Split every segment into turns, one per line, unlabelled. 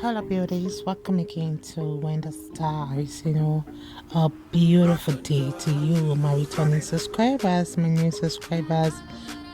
Hello, beauties. Welcome again to When the Stars. A beautiful day to you, my returning subscribers, my new subscribers.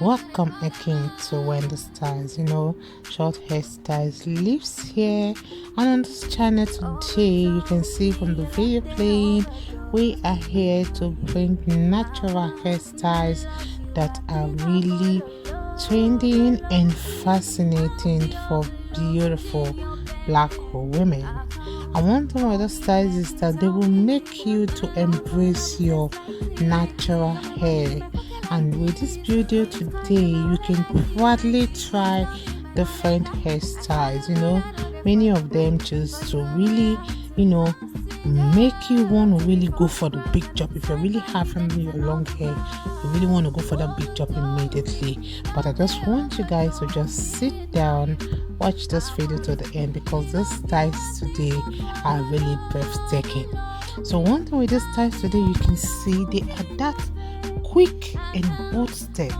Welcome again to When the Stars. Short hairstyles lives here, and on this channel today, you can see from the video playing, we are here to bring natural hairstyles that are really trending and fascinating for beautiful black women. And one thing with the styles is that they will make you to embrace your natural hair. And with this video today, you can proudly try different hairstyles. Many of them just to really, make you want to really go for the big job. If you're really having your long hair, you really want to go for that big job immediately. But I just want you guys to just sit down, watch this video to the end, because these styles today are really breathtaking. So one thing with these styles today, you can see they are that quick and bold step.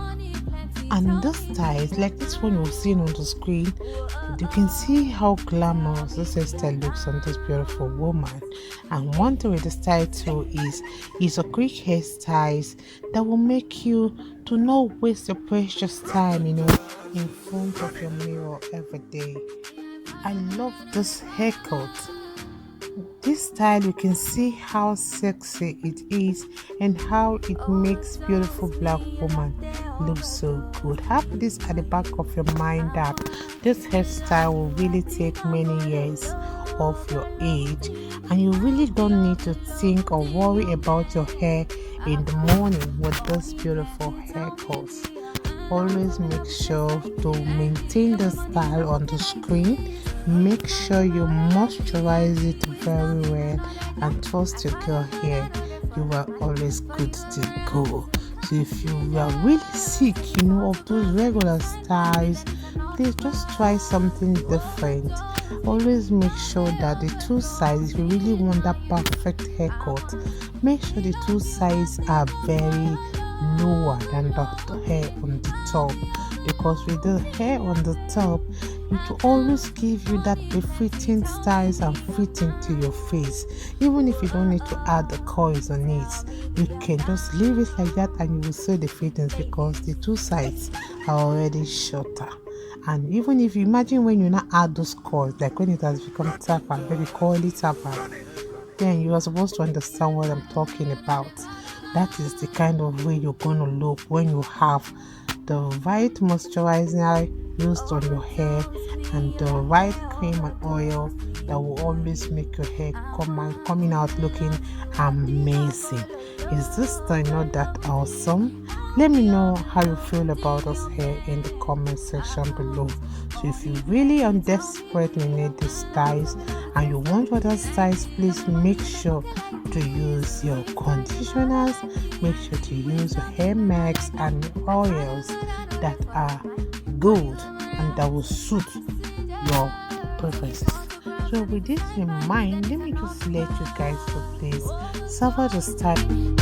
And this styles, like this one you're seeing on the screen, you can see how glamorous this hairstyle looks on this beautiful woman. And one thing with the style too is a quick hairstyles that will make you to not waste your precious time, in front of your mirror every day. I love this haircut. This style, you can see how sexy it is and how it makes beautiful black woman look so good. Have this at the back of your mind that this hairstyle will really take many years of your age, and you really don't need to think or worry about your hair in the morning with this beautiful haircuts. Always make sure to maintain the style on the screen. Make sure you moisturize it very well, and trust your girl here, you are always good to go. So if you are really sick, of those regular styles, please just try something different. Always make sure that the two sides, if you really want that perfect haircut, make sure the two sides are very lower than the hair on the top, because with the hair on the top, it will always give you that befitting styles and fitting to your face. Even if you don't need to add the coils on it, you can just leave it like that and you will see the fittings, because the two sides are already shorter. And even if you imagine when you not add those coils, like when it has become taper, maybe coily taper, then you are supposed to understand what I'm talking about. That is the kind of way you're going to look when you have the right moisturizer used on your hair and the right cream and oil that will always make your hair coming out looking amazing. Is this style not that awesome? Let me know how you feel about this hair in the comment section below. So if you really are desperate, you need the styles and you want other styles, please make sure to use your conditioners, make sure to use your hair mask and oils that are good and that will suit your preferences. So with this in mind, let me just let you guys to please suffer the style.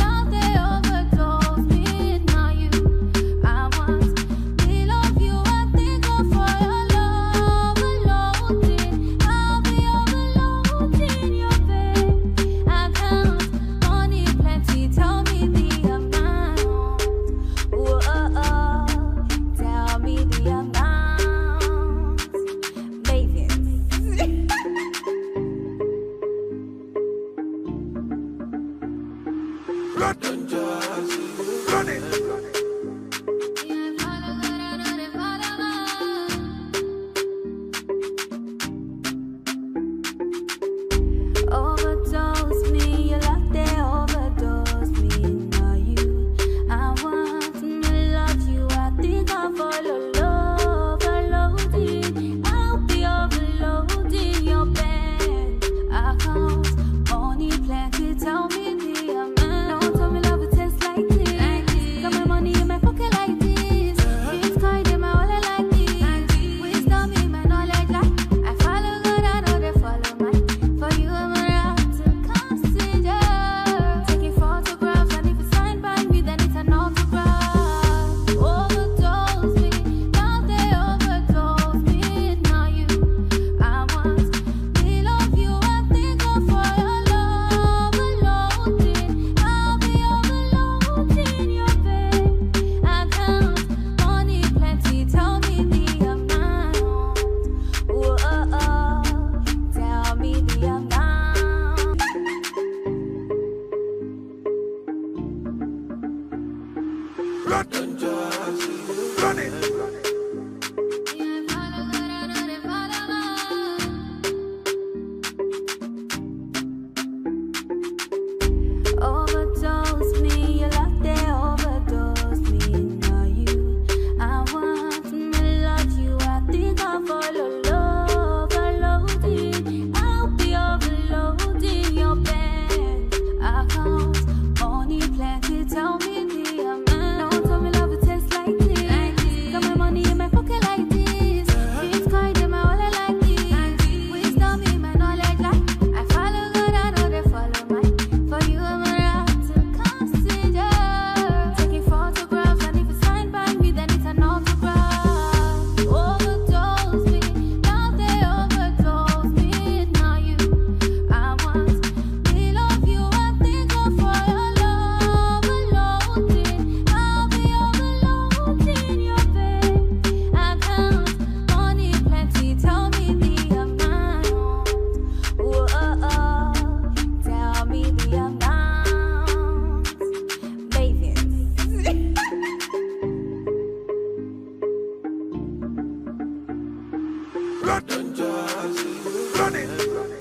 Run it.